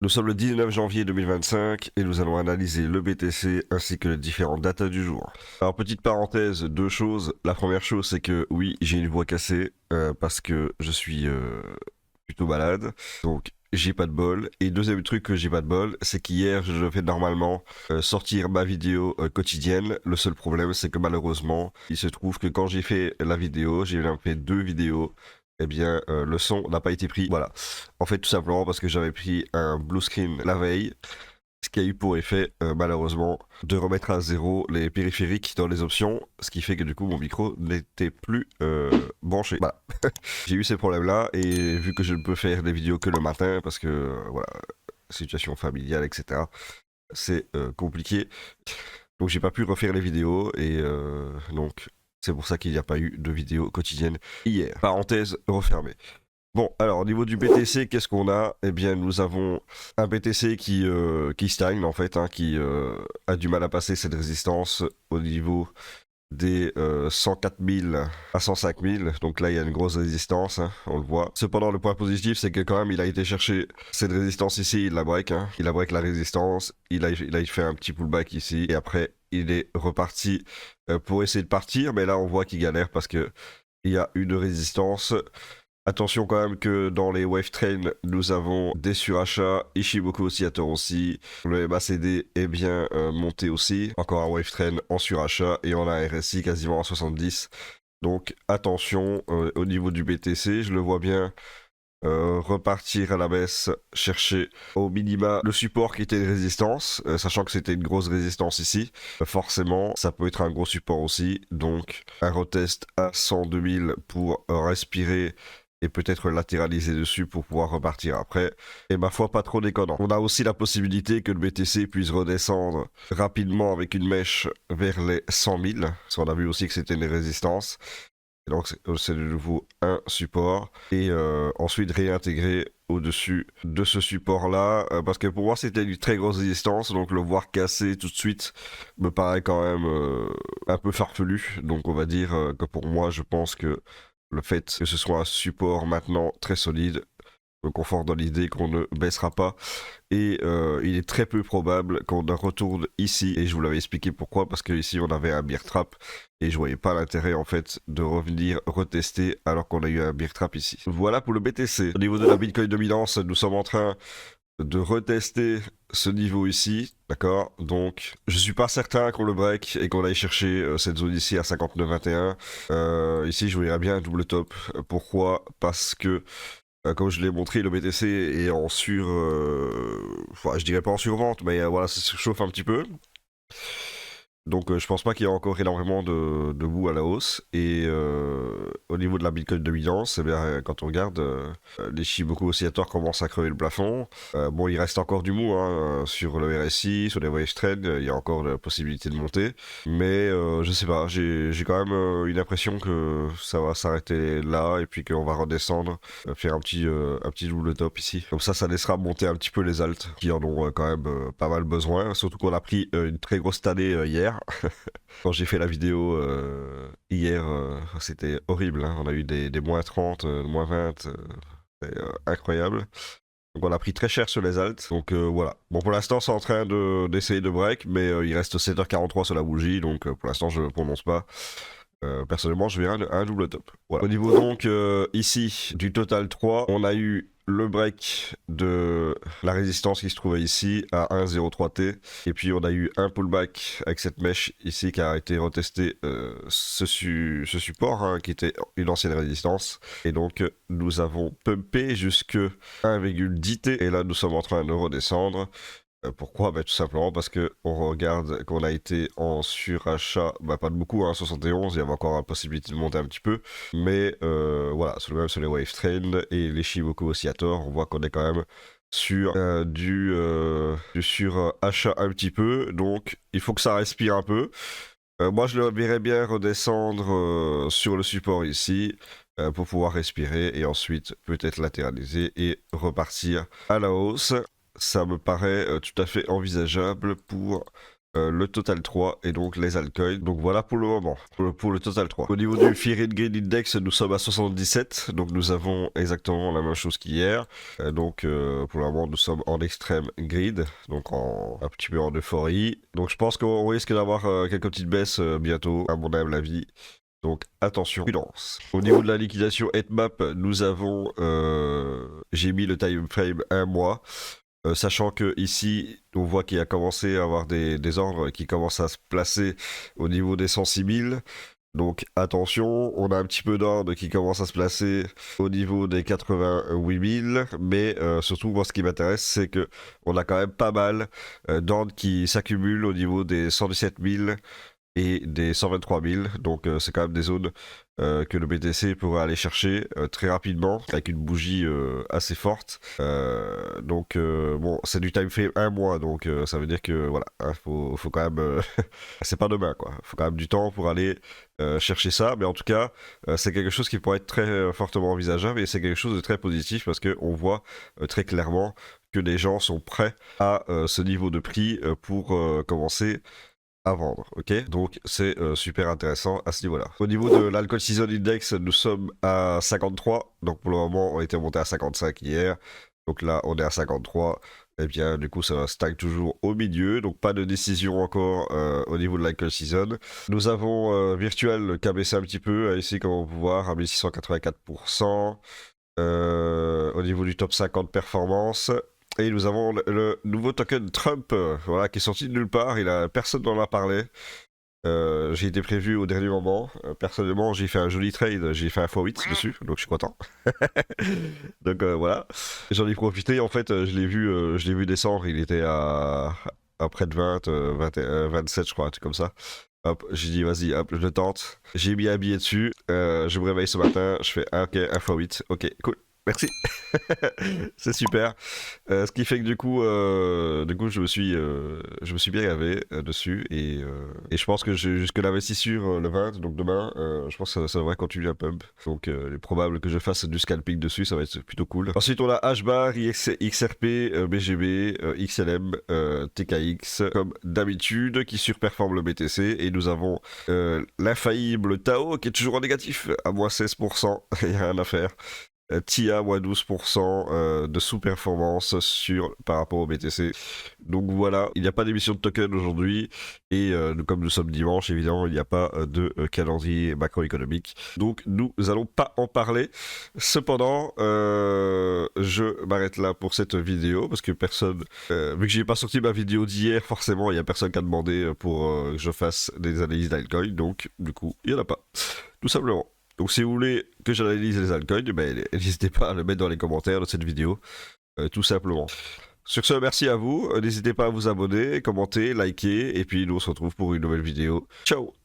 Nous sommes le 19 janvier 2025 et nous allons analyser le BTC ainsi que les différentes datas du jour. Alors petite parenthèse, deux choses. La première chose c'est que oui, j'ai une voix cassée parce que je suis plutôt malade. Donc j'ai pas de bol. Et deuxième truc que j'ai pas de bol, c'est qu'hier je devais normalement sortir ma vidéo quotidienne. Le seul problème c'est que malheureusement, il se trouve que quand j'ai fait la vidéo, j'ai même fait deux vidéos. Eh bien, le son n'a pas été pris. Voilà. En fait, tout simplement parce que j'avais pris un blue screen la veille, ce qui a eu pour effet, malheureusement, de remettre à zéro les périphériques dans les options, ce qui fait que du coup mon micro n'était plus branché. Voilà. J'ai eu ces problèmes-là et vu que je ne peux faire des vidéos que le matin parce que voilà, situation familiale, etc. C'est compliqué. Donc j'ai pas pu refaire les vidéos et donc c'est pour ça qu'il n'y a pas eu de vidéo quotidienne hier. Parenthèse refermée. Bon, alors au niveau du BTC, qu'est-ce qu'on a? Eh bien, nous avons un BTC qui stagne en fait, hein, qui a du mal à passer cette résistance au niveau des 104 000 à 105 000. Donc là, il y a une grosse résistance, hein, on le voit. Cependant, le point positif, c'est que quand même, il a été chercher cette résistance ici, il la break. Hein. Il a break la résistance, il a fait un petit pullback ici, et après, il est reparti pour essayer de partir. Mais là, on voit qu'il galère parce que il y a une résistance. Attention quand même que dans les wave trains, nous avons des surachats, Ishimoku Oscillator aussi, le MACD est bien monté aussi, encore un wave train en surachat et on a un RSI quasiment à 70. Donc attention au niveau du BTC, je le vois bien repartir à la baisse, chercher au minima le support qui était une résistance, sachant que c'était une grosse résistance ici. Forcément, ça peut être un gros support aussi, donc un retest à 102 000 pour respirer et peut-être latéraliser dessus pour pouvoir repartir après. Et ma foi, pas trop déconnant. On a aussi la possibilité que le BTC puisse redescendre rapidement avec une mèche vers les 100 000. Parce qu'on a vu aussi que c'était une résistance. Et donc c'est de nouveau un support. Et ensuite réintégrer au-dessus de ce support-là. Parce que pour moi, c'était une très grosse résistance. Donc le voir casser tout de suite me paraît quand même un peu farfelu. Donc on va dire que pour moi, je pense que le fait que ce soit un support maintenant très solide me conforte dans l'idée qu'on ne baissera pas. Et il est très peu probable qu'on retourne ici. Et je vous l'avais expliqué pourquoi. Parce que ici on avait un bear trap. Et je voyais pas l'intérêt en fait de revenir retester alors qu'on a eu un bear trap ici. Voilà pour le BTC. Au niveau de la Bitcoin dominance, nous sommes en train de retester ce niveau ici, d'accord? Donc, je suis pas certain qu'on le break et qu'on aille chercher cette zone ici à 59,21. Ici, je verrais bien un double top. Pourquoi? Parce que, comme je l'ai montré, le BTC est en enfin, je dirais pas en survente, mais voilà, ça se chauffe un petit peu. Donc je pense pas qu'il y ait encore énormément de goût à la hausse. Et au niveau de la Bitcoin dominance, eh bien, quand on regarde, les Shimoku Oscillator commencent à crever le plafond. Bon, il reste encore du mou hein, sur le RSI, sur les wave trends, il y a encore la possibilité de monter. Mais je sais pas, j'ai quand même une impression que ça va s'arrêter là et puis qu'on va redescendre, faire un petit double top ici. Comme ça laissera monter un petit peu les alts qui en ont quand même pas mal besoin. Surtout qu'on a pris une très grosse tannée hier. Quand j'ai fait la vidéo hier, c'était horrible. Hein. On a eu des moins 30, moins 20. Incroyable. Donc on a pris très cher sur les alts. Donc voilà. Bon pour l'instant c'est en train d'essayer de break, mais il reste 7h43 sur la bougie, donc pour l'instant je ne prononce pas. Personnellement, je verrai un double top. Voilà. Au niveau donc ici du total 3, on a eu le break de la résistance qui se trouvait ici à 1,03T. Et puis on a eu un pullback avec cette mèche ici qui a été retesté ce support hein, qui était une ancienne résistance. Et donc nous avons pumpé jusque 1,10T. Et là nous sommes en train de redescendre. Pourquoi? Tout simplement parce que on regarde qu'on a été en surachat, pas de beaucoup, hein, 71, il y avait encore la possibilité de monter un petit peu, mais voilà, sur le même sur les wave trend et les Shimoku Oscillator, on voit qu'on est quand même sur du surachat un petit peu, donc il faut que ça respire un peu. Moi je le verrais bien redescendre sur le support ici, pour pouvoir respirer et ensuite peut-être latéraliser et repartir à la hausse. Ça me paraît tout à fait envisageable pour le Total 3 et donc les altcoins. Donc voilà pour le moment, pour le Total 3. Au niveau du Fear and Greed Index, nous sommes à 77, donc nous avons exactement la même chose qu'hier. Donc pour le moment, nous sommes en extrême greed, donc un petit peu en euphorie. Donc je pense qu'on risque d'avoir quelques petites baisses bientôt, à mon humble avis. Donc attention, prudence. Au niveau de la liquidation headmap, nous avons, j'ai mis le time frame 1 mois. Sachant que ici, on voit qu'il a commencé à avoir des ordres qui commencent à se placer au niveau des 106 000. Donc attention, on a un petit peu d'ordre qui commence à se placer au niveau des 88 000. Mais surtout, moi, ce qui m'intéresse, c'est que on a quand même pas mal d'ordres qui s'accumulent au niveau des 117 000 et des 123 000. Donc c'est quand même des zones que le BTC pourrait aller chercher très rapidement avec une bougie assez forte. Donc bon, c'est du time frame 1 mois, donc ça veut dire que voilà, hein, faut quand même, c'est pas demain quoi. Faut quand même du temps pour aller chercher ça, mais en tout cas, c'est quelque chose qui pourrait être très fortement envisageable et c'est quelque chose de très positif parce que on voit très clairement que les gens sont prêts à ce niveau de prix pour commencer à vendre, ok? Donc c'est super intéressant à ce niveau-là. Au niveau de l'Alcohol Season Index, nous sommes à 53, donc pour le moment on était monté à 55 hier, donc là on est à 53, et bien du coup ça stagne toujours au milieu, donc pas de décision encore au niveau de l'Alcohol Season. Nous avons Virtual qui a baissé un petit peu, ici comme on peut voir à 1684%, au niveau du top 50 performance. Et nous avons le nouveau token Trump, voilà, qui est sorti de nulle part. Personne n'en a parlé. J'ai été prévu au dernier moment. Personnellement, j'ai fait un joli trade. J'ai fait un x8 dessus, donc je suis content. Donc voilà. J'en ai profité. En fait, je l'ai vu descendre. Il était à près de 20, 27, je crois, un truc comme ça. Hop, j'ai dit vas-y, hop, je le tente. J'ai mis un billet dessus. Je me réveille ce matin. Je fais ok, un x8. Ok, cool. Merci. C'est super. Ce qui fait que du coup, je me suis bien gavé dessus et je pense que j'ai jusque l'investissure le 20, donc demain, je pense que ça devrait continuer à pump. Donc, il est probable que je fasse du scalping dessus, ça va être plutôt cool. Ensuite, on a HBAR, XRP, BGB, XLM, TKX, comme d'habitude, qui surperforme le BTC. Et nous avons l'infaillible Tao qui est toujours en négatif, à moins 16%. Il n'y a rien à faire. TIA moins 12% de sous-performance par rapport au BTC. Donc voilà, il n'y a pas d'émission de token aujourd'hui et comme nous sommes dimanche, évidemment, il n'y a pas de calendrier macroéconomique. Donc nous allons pas en parler. Cependant, je m'arrête là pour cette vidéo parce que personne, vu que j'ai pas sorti ma vidéo d'hier, forcément, il n'y a personne qui a demandé pour que je fasse des analyses d'altcoin. Donc du coup, il n'y en a pas. Tout simplement. Donc si vous voulez que j'analyse les altcoins, ben, n'hésitez pas à le mettre dans les commentaires de cette vidéo, tout simplement. Sur ce, merci à vous, n'hésitez pas à vous abonner, commenter, liker, et puis nous on se retrouve pour une nouvelle vidéo. Ciao!